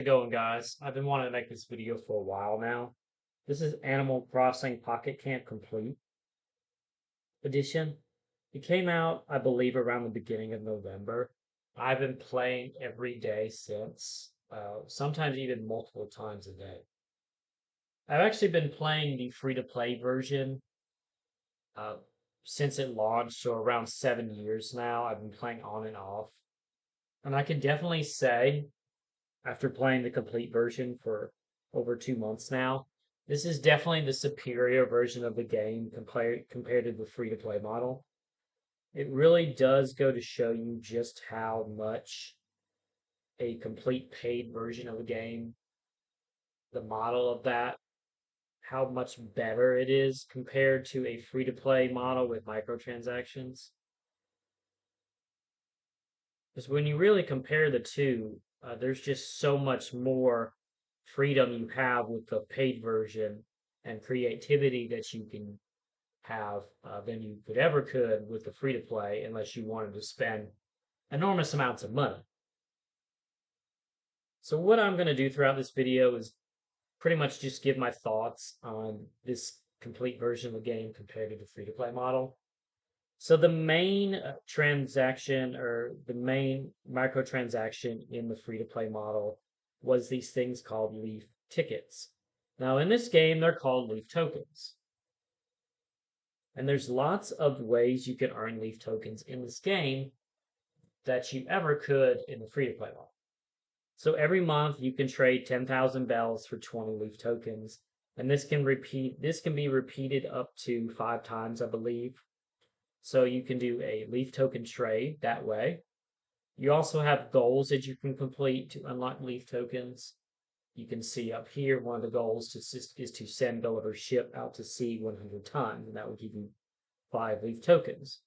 How's it going, guys? I've been wanting to make this video for a while now. This is Animal Crossing Pocket Camp Complete Edition. It came out, I believe, around the beginning of November. I've been playing every day since, sometimes even multiple times a day. I've actually been playing the free-to-play version uh, since it launched, so around 7 years now. I've been playing on and off. And I can definitely say after playing the complete version for over 2 months now. This is definitely the superior version of the game compared to the free to play model. It really does go to show you just how much a complete paid version of the game, the model of that, how much better it is compared to a free to play model with microtransactions. Because when you really compare the two, there's just so much more freedom you have with the paid version and creativity that you can have than you could with the free to play, unless you wanted to spend enormous amounts of money. So what I'm going to do throughout this video is pretty much just give my thoughts on this complete version of the game compared to the free to play model. So the main transaction or the main microtransaction in the free-to-play model was these things called Leaf tickets. Now in this game, they're called Leaf tokens. And there's lots of ways you can earn Leaf tokens in this game that you ever could in the free-to-play model. So every month you can trade 10,000 bells for 20 Leaf tokens. And this can be repeated up to 5 times, I believe. So you can do a leaf token trade that way. You also have goals that you can complete to unlock leaf tokens. You can see up here, one of the goals is to send Gulliver's ship out to sea 100 times, and that will give you 5 leaf tokens.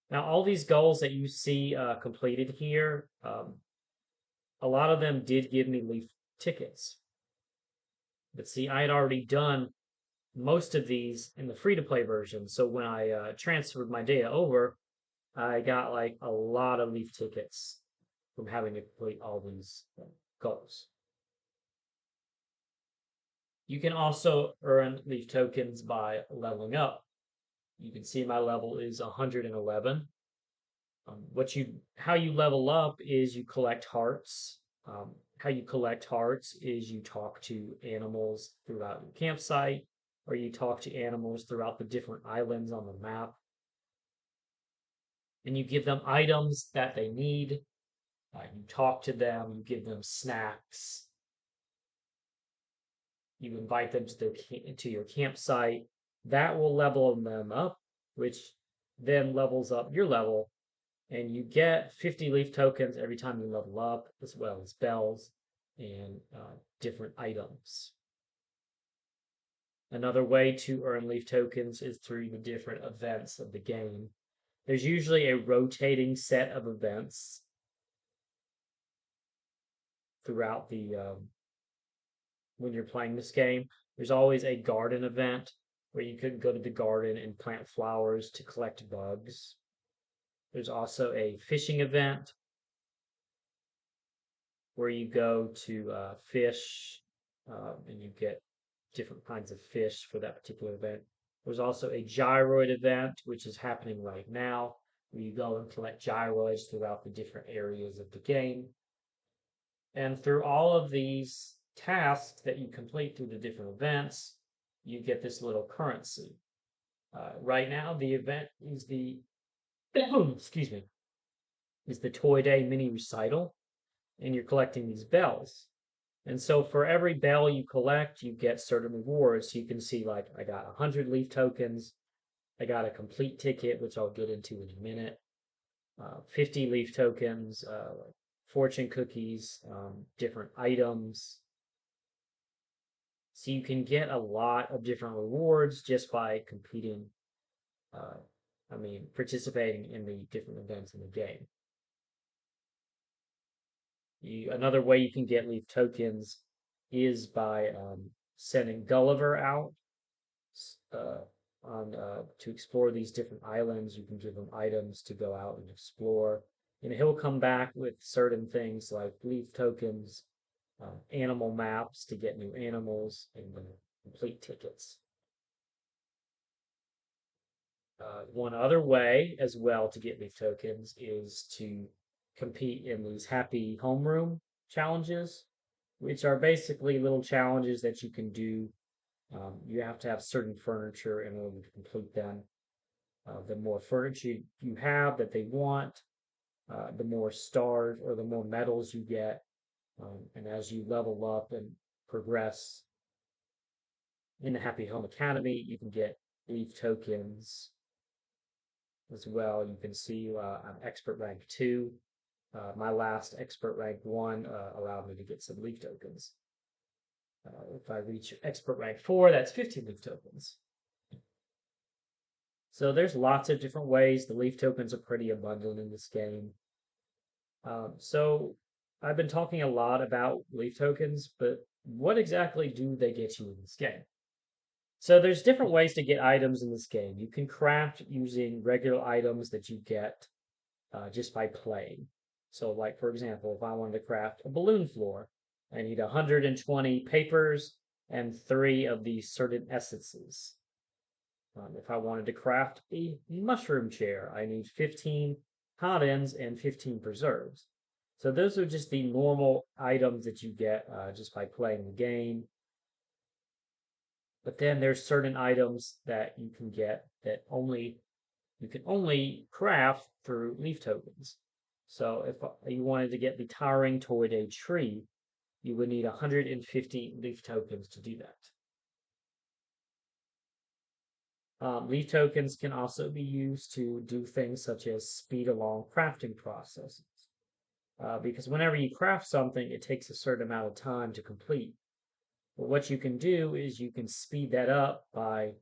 Now, all these goals that you see completed here, a lot of them did give me leaf tickets. But see, I had already done most of these in the free-to-play version, so when I transferred my data over, I got like a lot of leaf tickets from having to complete all these goals. You can also earn leaf tokens by leveling up. You can see my level is 111. How you level up is you collect hearts. How you collect hearts is you talk to animals throughout your campsite, or you talk to animals throughout the different islands on the map, and you give them items that they need. You talk to them, you give them snacks, you invite them to your campsite. That will level them up, which then levels up your level, and you get 50 leaf tokens every time you level up, as well as bells and different items. Another way to earn leaf tokens is through the different events of the game. There's usually a rotating set of events throughout the when you're playing this game. There's always a garden event where you could go to the garden and plant flowers to collect bugs. There's also a fishing event where you go to fish and you get different kinds of fish for that particular event. There's also a gyroid event, which is happening right now, where you go and collect gyroids throughout the different areas of the game. And through all of these tasks that you complete through the different events, you get this little currency. Right now, the event is the excuse me, is the Toy Day mini recital, and you're collecting these bells. And so for every bell you collect, you get certain rewards. So you can see, like, I got 100 leaf tokens. I got a complete ticket, which I'll get into in a minute. 50 leaf tokens, fortune cookies, different items. So you can get a lot of different rewards just by competing, participating in the different events in the game. Another way you can get leaf tokens is by sending Gulliver out uh, to explore these different islands. You can give him items to go out and explore, and he'll come back with certain things like leaf tokens animal maps to get new animals, and the complete tickets. One other way as well to get leaf tokens is to compete in these happy homeroom challenges, which are basically little challenges that you can do. You have to have certain furniture in order to complete them. The more furniture you have that they want, the more stars or the more medals you get. And as you level up and progress in the Happy Home Academy, you can get leaf tokens as well. You can see I'm expert rank 2. My last expert rank 1 allowed me to get some leaf tokens. If I reach expert rank 4, that's 15 leaf tokens. So there's lots of different ways. The leaf tokens are pretty abundant in this game. So I've been talking a lot about leaf tokens, but what exactly do they get you in this game? So there's different ways to get items in this game. You can craft using regular items that you get just by playing. So like, for example, if I wanted to craft a balloon floor, I need 120 papers and 3 of these certain essences. If I wanted to craft a mushroom chair, I need 15 hot ends and 15 preserves. So those are just the normal items that you get just by playing the game. But then there's certain items that you can get that you can only craft through leaf tokens. So if you wanted to get the towering Toy-Day tree, you would need 150 leaf tokens to do that. Leaf tokens can also be used to do things such as speed along crafting processes. Because whenever you craft something, it takes a certain amount of time to complete. But what you can do is you can speed that up by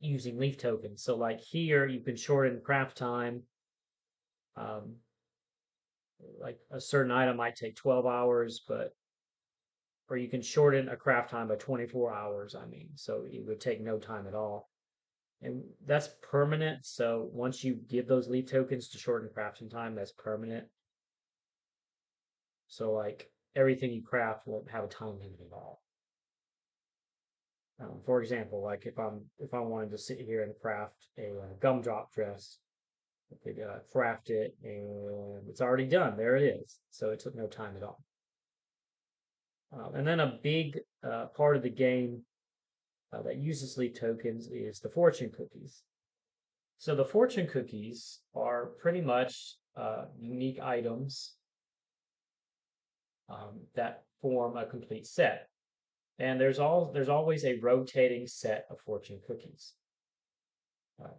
using leaf tokens. So like here, you can shorten craft time. Like a certain item might take 12 hours, or you can shorten a craft time by 24 hours, I mean, so it would take no time at all. And that's permanent, so once you give those leaf tokens to shorten crafting time, that's permanent. So like everything you craft won't have a time limit at all. For example, like if I wanted to sit here and craft a gumdrop dress, I could craft it and it's already done. There it is. So it took no time at all. And then a big part of the game that uses leaf tokens is the fortune cookies. So the fortune cookies are pretty much unique items that form a complete set. And there's always a rotating set of fortune cookies. Uh,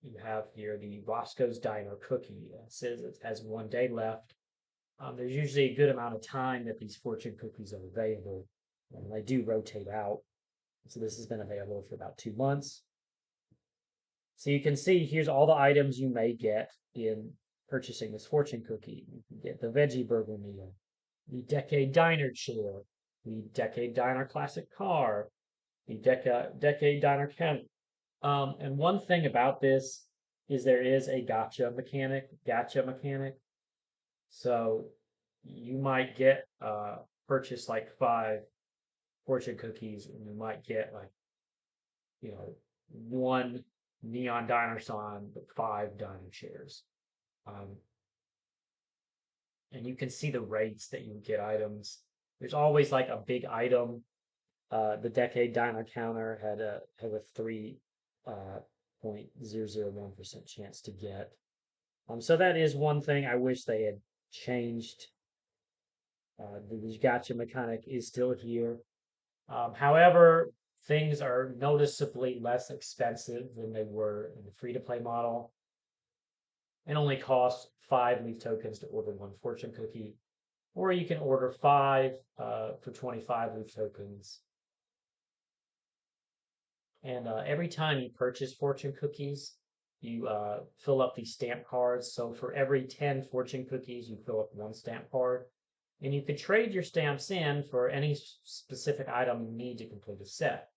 you have here the Roscoe's Diner cookie. It says it has 1 day left. There's usually a good amount of time that these fortune cookies are available, and they do rotate out. So this has been available for about 2 months. So you can see here's all the items you may get in purchasing this fortune cookie. You can get the veggie burger meal, the Decade Diner chair, the Decade Diner classic car, the Decade Diner cabinet. And one thing about this is there is a gacha mechanic. So you might get purchase like 5 fortune cookies, and you might get like, you know, 1 neon diner sign, but 5 dining chairs. Um, and you can see the rates that you get items. There's always like a big item. The Decade Diner counter had a 3.001% chance to get. So that is one thing I wish they had changed. The gacha mechanic is still here. However, things are noticeably less expensive than they were in the free-to-play model. It only costs 5 leaf tokens to order 1 fortune cookie, or you can order 5 for 25 leaf tokens. And every time you purchase fortune cookies, you fill up these stamp cards. So for every 10 fortune cookies, you fill up 1 stamp card. And you could trade your stamps in for any specific item you need to complete a set.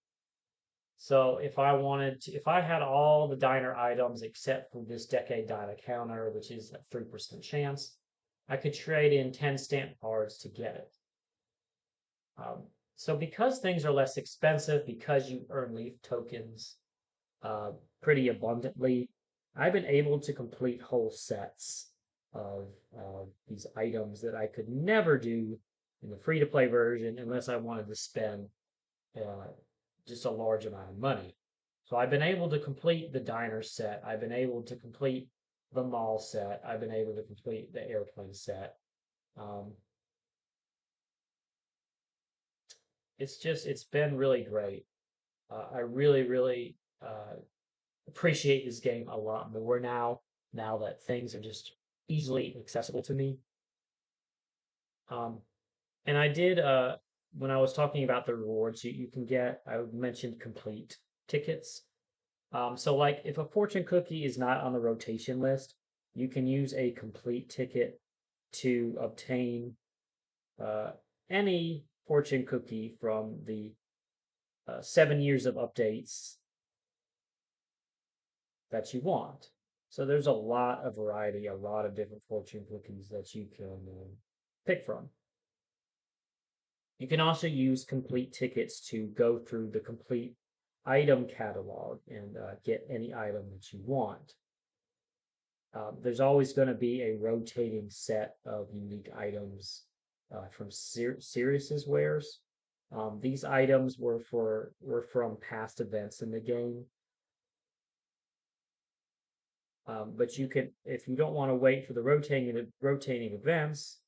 So if I had all the diner items except for this Decade Diner counter, which is a 3% chance, I could trade in 10 stamp cards to get it. So because things are less expensive, because you earn leaf tokens uh, pretty abundantly, I've been able to complete whole sets of these items that I could never do in the free to play version unless I wanted to spend uh, just a large amount of money. So I've been able to complete the diner set. I've been able to complete the mall set. I've been able to complete the airplane set. Um, it's been really great. I really, really appreciate this game a lot more now, now that things are just easily accessible to me. Um, and I did, when I was talking about the rewards, you can get, I mentioned complete tickets. So like if a fortune cookie is not on the rotation list, you can use a complete ticket to obtain uh, any fortune cookie from the 7 years of updates that you want. So there's a lot of variety, a lot of different fortune cookies that you can pick from. You can also use complete tickets to go through the complete item catalog and get any item that you want. There's always going to be a rotating set of unique items from Sirius's wares. These items were from past events in the game, but you can, if you don't want to wait for the rotating events,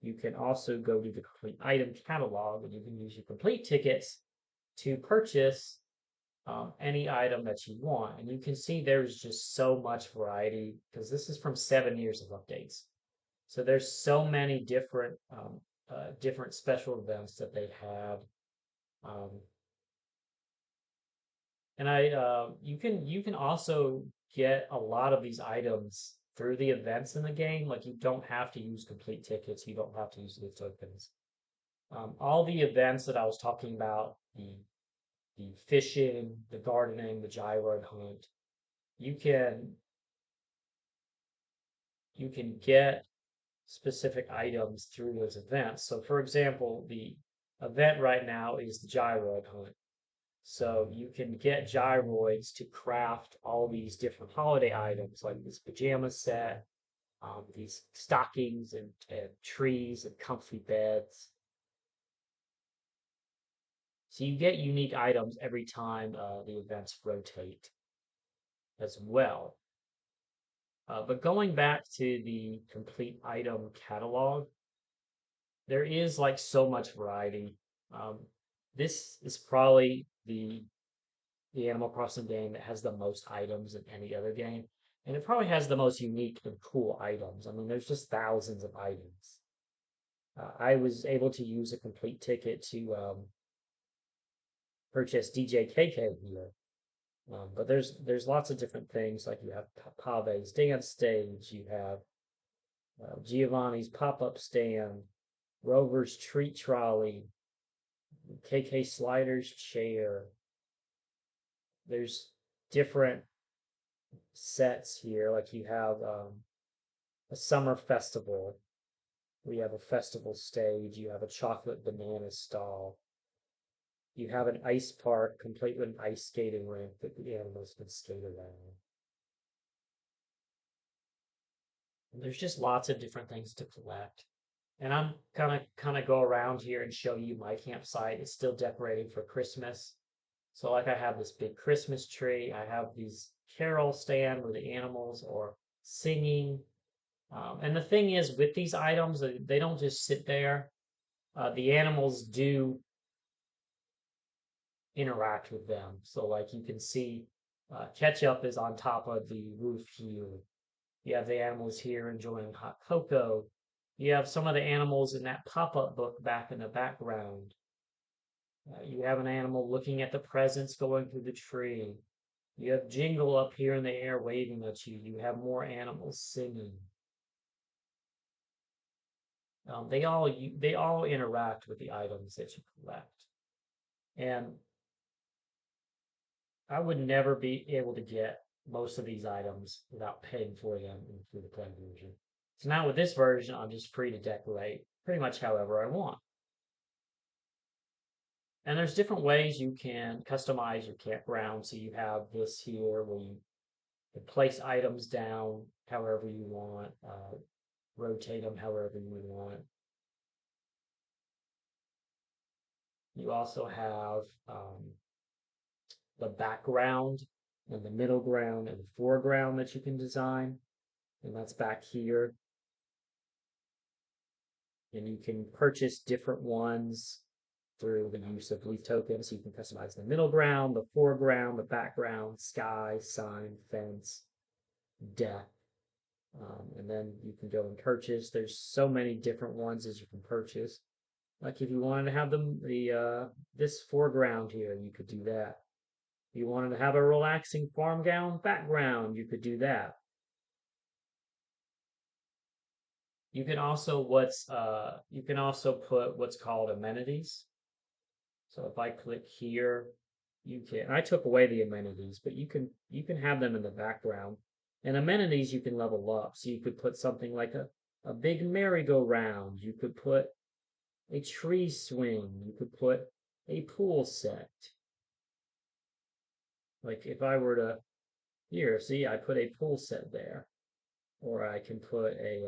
you can also go to the complete item catalog and you can use your complete tickets to purchase any item that you want. And you can see there's just so much variety because this is from 7 years of updates. So there's so many different special events that they have. Um, and you can also get a lot of these items through the events in the game. Like you don't have to use complete tickets. You don't have to use the tokens. All the events that I was talking about, the fishing, the gardening, the gyroid hunt, you can you can get specific items through those events. So for example, the event right now is the gyroid hunt. So you can get gyroids to craft all these different holiday items like this pajama set, these stockings and trees and comfy beds. So you get unique items every time the events rotate as well. But going back to the complete item catalog, there is like so much variety. Um, this is probably the Animal Crossing game that has the most items than any other game, and it probably has the most unique and cool items. I mean, there's just thousands of items. I was able to use a complete ticket to purchase DJKK here, but there's lots of different things like you have Pave's dance stage, you have Giovanni's pop-up stand, Rover's treat trolley, KK Slider's chair. There's different sets here. Like you have a summer festival. We have a festival stage. You have a chocolate banana stall. You have an ice park complete with an ice skating rink that the animals can skate around. And there's just lots of different things to collect. And I'm gonna kind of go around here and show you my campsite. It's still decorating for Christmas. So like I have this big Christmas tree. I have these carol stand where the animals are singing. And the thing is, with these items, they don't just sit there. The animals do interact with them. So like you can see, Ketchup is on top of the roof here. You have the animals here enjoying hot cocoa. You have some of the animals in that pop-up book back in the background. You have an animal looking at the presents going through the tree. You have Jingle up here in the air waving at you. You have more animals singing. They all interact with the items that you collect, and I would never be able to get most of these items without paying for them in the free to play version. So now with this version, I'm just free to decorate pretty much however I want. And there's different ways you can customize your campground. So you have this here where you can place items down however you want, rotate them however you want. You also have the background and the middle ground and the foreground that you can design. And that's back here. And you can purchase different ones through the use of leaf tokens. So you can customize the middle ground, the foreground, the background, sky, sign, fence, death. And then you can go and purchase. There's so many different ones as you can purchase. Like if you wanted to have this foreground here, you could do that. If you wanted to have a relaxing farm gown background, you could do that. You can also put what's called amenities. So if I click here, you can, I took away the amenities, but you can have them in the background. And amenities you can level up. So you could put something like a big merry-go-round. You could put a tree swing. You could put a pool set. Like if I were to, here, see, I put a pool set there. Or I can put a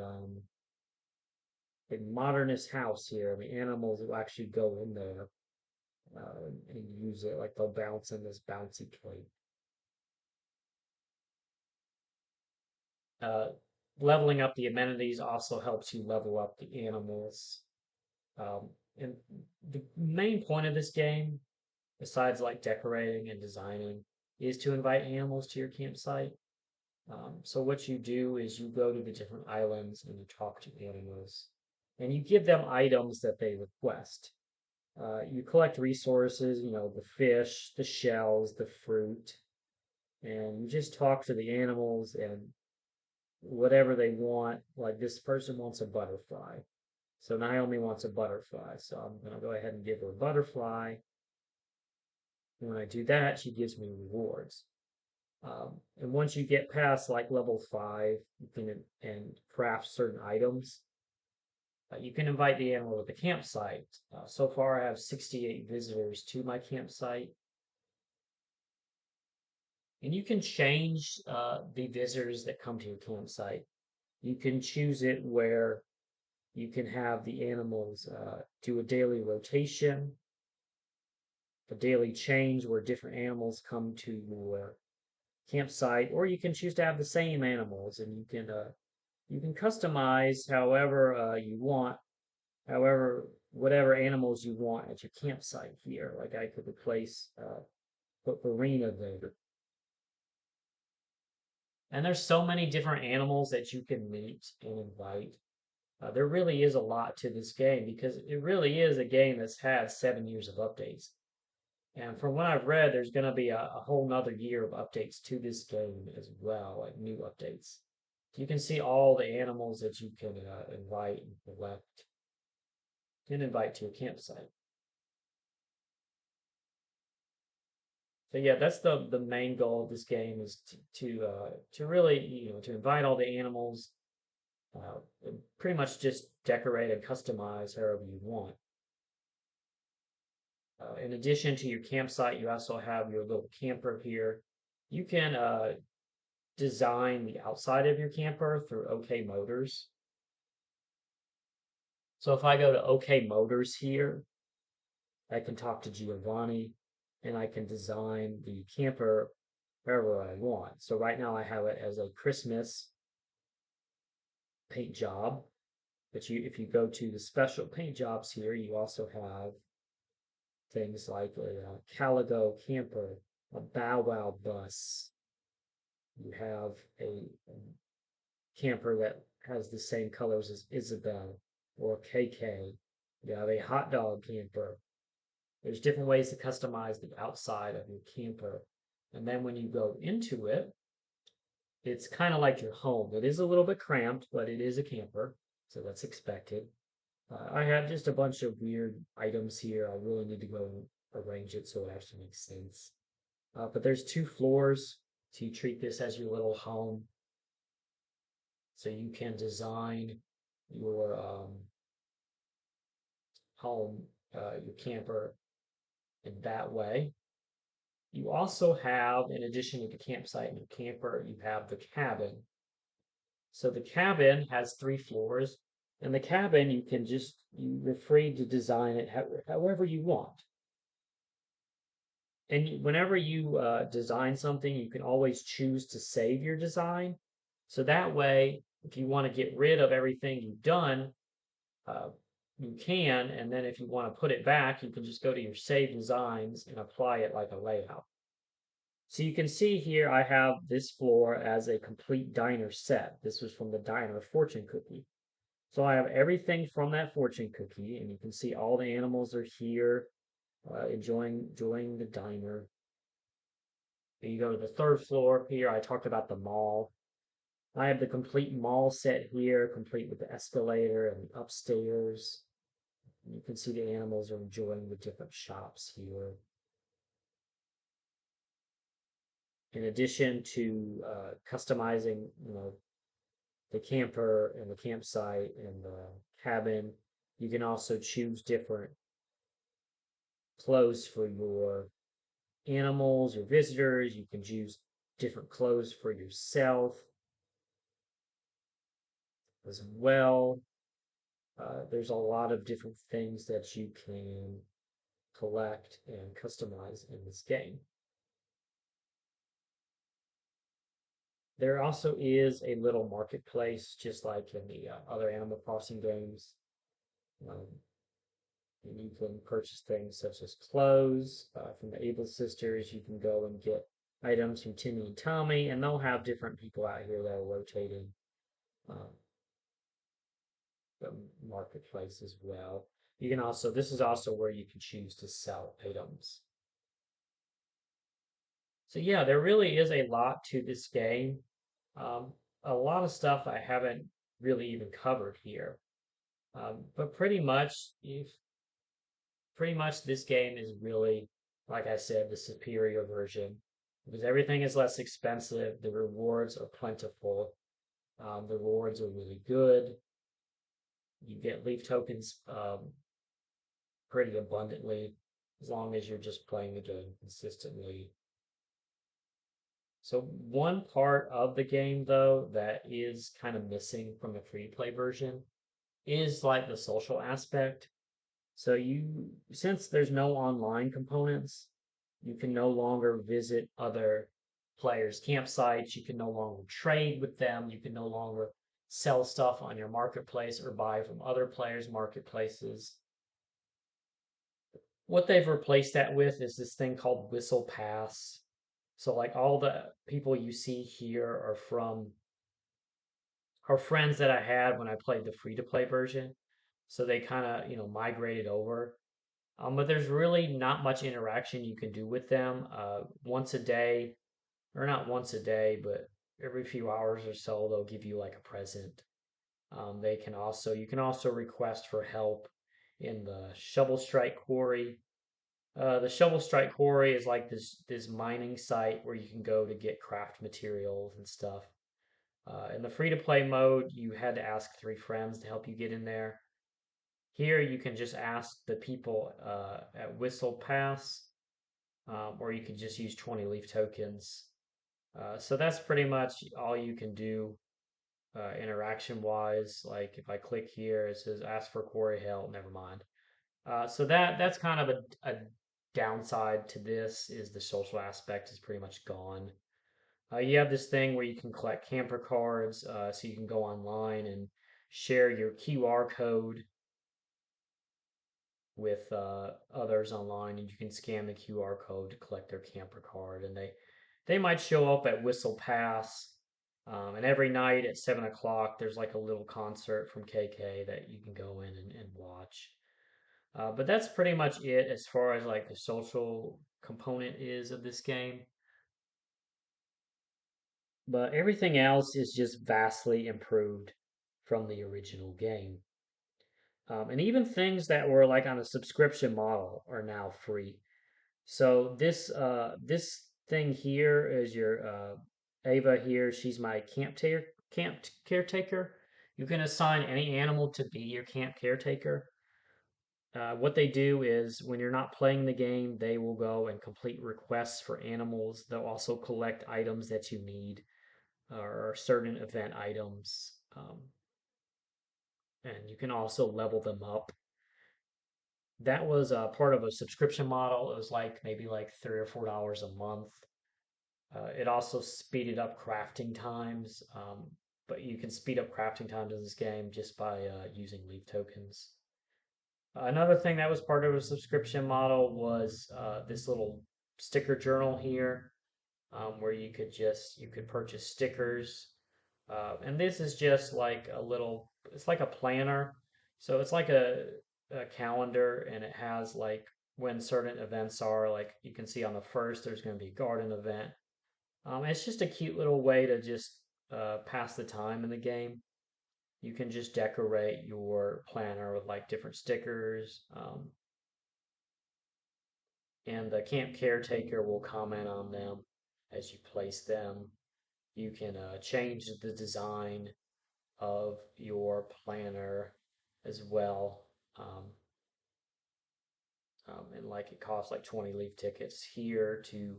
modernist house here. And the animals will actually go in there and use it. Like they'll bounce in this bouncy plate. Uh, Leveling up the amenities also helps you level up the animals. And the main point of this game, besides like decorating and designing, is to invite animals to your campsite. So what you do is you go to the different islands and you talk to animals, and you give them items that they request. You collect resources, you know, the fish, the shells, the fruit, and you just talk to the animals and whatever they want. Like this person wants a butterfly. So Naomi wants a butterfly. So I'm going to go ahead and give her a butterfly. And when I do that, she gives me rewards. And once you get past like level 5, you can and craft certain items. You can invite the animal to the campsite. So far, I have 68 visitors to my campsite. And you can change the visitors that come to your campsite. You can choose it where you can have the animals do a daily rotation, a daily change where different animals come to your campsite, or you can choose to have the same animals, and you can customize however you want, however whatever animals you want at your campsite here. Like I could replace put Verena there. And there's so many different animals that you can meet and invite. There really is a lot to this game because it really is a game that's had 7 years of updates. And from what I've read, there's going to be a whole nother year of updates to this game as well, like new updates. You can see all the animals that you can invite and collect and invite to your campsite. So yeah, that's the main goal of this game is to really to invite all the animals, and pretty much just decorate and customize however you want. In addition to your campsite, you also have your little camper here. You can design the outside of your camper through OK Motors. So if I go to OK Motors here, I can talk to Giovanni and I can design the camper wherever I want. So right now I have it as a Christmas paint job. But if you go to the special paint jobs here, you also have things like a Caligo camper, a Bow Wow bus. You have a camper that has the same colors as Isabel or KK. You have a hot dog camper. There's different ways to customize the outside of your camper. And then when you go into it, it's kind of like your home. It is a little bit cramped, but it is a camper, so that's expected. I have just a bunch of weird items here. I really need to go and arrange it so it actually makes sense. But there's 2 floors, so you treat this as your little home. So you can design your home, your camper in that way. You also have, in addition to the campsite and the camper, you have the cabin. So the cabin has 3 floors, and the cabin you're free to design it however you want. And whenever you design something, you can always choose to save your design. So that way, if you want to get rid of everything you've done, uh, you can. And then if you want to put it back, you can just go to your save designs and apply it like a layout. So you can see here, I have this floor as a complete diner set. This was from the diner fortune cookie. So I have everything from that fortune cookie, and you can see all the animals are here, enjoying the diner. Then you go to the 3rd floor here. I talked about the mall. I have the complete mall set here, complete with the escalator and the upstairs. You can see the animals are enjoying the different shops here. In addition to customizing, the camper and the campsite and the cabin, you can also choose different clothes for your animals, your visitors. You can choose different clothes for yourself as well. There's a lot of different things that you can collect and customize in this game. There also is a little marketplace, just like in the other Animal Crossing games. Um, and you can purchase things such as clothes from the Able Sisters. You can go and get items from Timmy and Tommy, and they'll have different people out here that are rotating um, the marketplace as well. You can also, this is also where you can choose to sell items. So yeah, there really is a lot to this game. Um, a lot of stuff I haven't really even covered here. But pretty much this game is really, like I said, the superior version because everything is less expensive. The rewards are plentiful. The rewards are really good. You get leaf tokens pretty abundantly as long as you're just playing the game consistently. So one part of the game though that is kind of missing from the free play version is like the social aspect. So since there's no online components, you can no longer visit other players' campsites. You can no longer trade with them. You can no longer sell stuff on your marketplace or buy from other players' marketplaces. What they've replaced that with is this thing called Whistle Pass. So like all the people you see here are friends that I had when I played the free to play version. So they kind of, migrated over. But there's really not much interaction you can do with them. Once a day, or not once a day, but every few hours or so, they'll give you like a present. You can also request for help in the Shovel Strike Quarry. The Shovel Strike Quarry is like this mining site where you can go to get craft materials and stuff. In the free to play mode, you had to ask 3 friends to help you get in there. Here, you can just ask the people at Whistle Pass, or you can just use 20 leaf tokens. So that's pretty much all you can do interaction wise. Like if I click here, it says ask for quarry help. Never mind. So that's kind of a downside to this is the social aspect is pretty much gone. You have this thing where you can collect camper cards, so you can go online and share your QR code with others online, and you can scan the QR code to collect their camper card, and they might show up at Whistle Pass. And every night at 7 o'clock, there's like a little concert from KK that you can go in and watch. But that's pretty much it as far as like the social component is of this game. But everything else is just vastly improved from the original game. And even things that were like on a subscription model are now free. So this thing here is your Ava here. She's my camp caretaker. You can assign any animal to be your camp caretaker. What they do is when you're not playing the game, they will go and complete requests for animals. They'll also collect items that you need or certain event items. And you can also level them up. That was part of a subscription model. It was like maybe like $3 or $4 a month. It also speeded up crafting times, but you can speed up crafting times in this game just by using leaf tokens. Another thing that was part of a subscription model was this little sticker journal here, where you could purchase stickers, and this is just like a little. It's like a planner, so it's like a calendar, and it has like when certain events are. Like you can see on the first, there's going to be a garden event. It's just a cute little way to just pass the time in the game. You can just decorate your planner with like different stickers, and the camp caretaker will comment on them as you place them. You can change the design of your planner as well. Um, and like it costs like 20 leaf tickets here to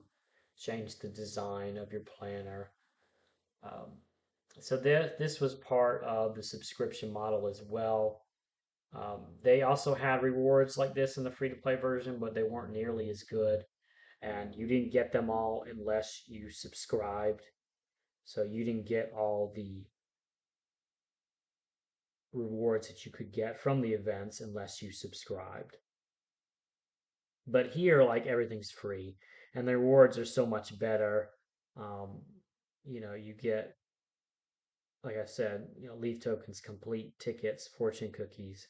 change the design of your planner. Um, so this was part of the subscription model as well. They also had rewards like this in the free to play version, but they weren't nearly as good. And you didn't get them all unless you subscribed. So you didn't get all the rewards that you could get from the events unless you subscribed. But here, like everything's free, and the rewards are so much better. Um, you get, like I said, leaf tokens, complete tickets, fortune cookies.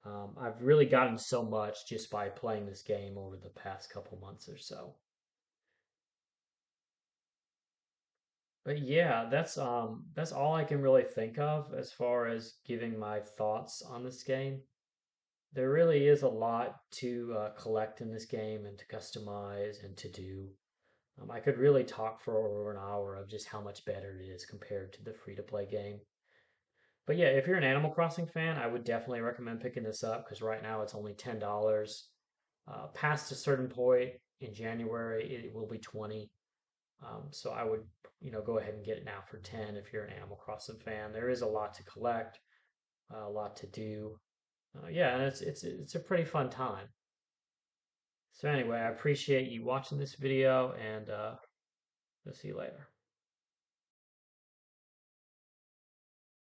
I've really gotten so much just by playing this game over the past couple months or so. But yeah, that's all I can really think of as far as giving my thoughts on this game. There really is a lot to collect in this game and to customize and to do. I could really talk for over an hour of just how much better it is compared to the free to play game. But yeah, if you're an Animal Crossing fan, I would definitely recommend picking this up because right now it's only $10. Past a certain point in January, it will be 20. So I would, go ahead and get it now for 10 if you're an Animal Crossing fan. There is a lot to collect, a lot to do. Yeah, and it's a pretty fun time. So anyway, I appreciate you watching this video, and we'll see you later.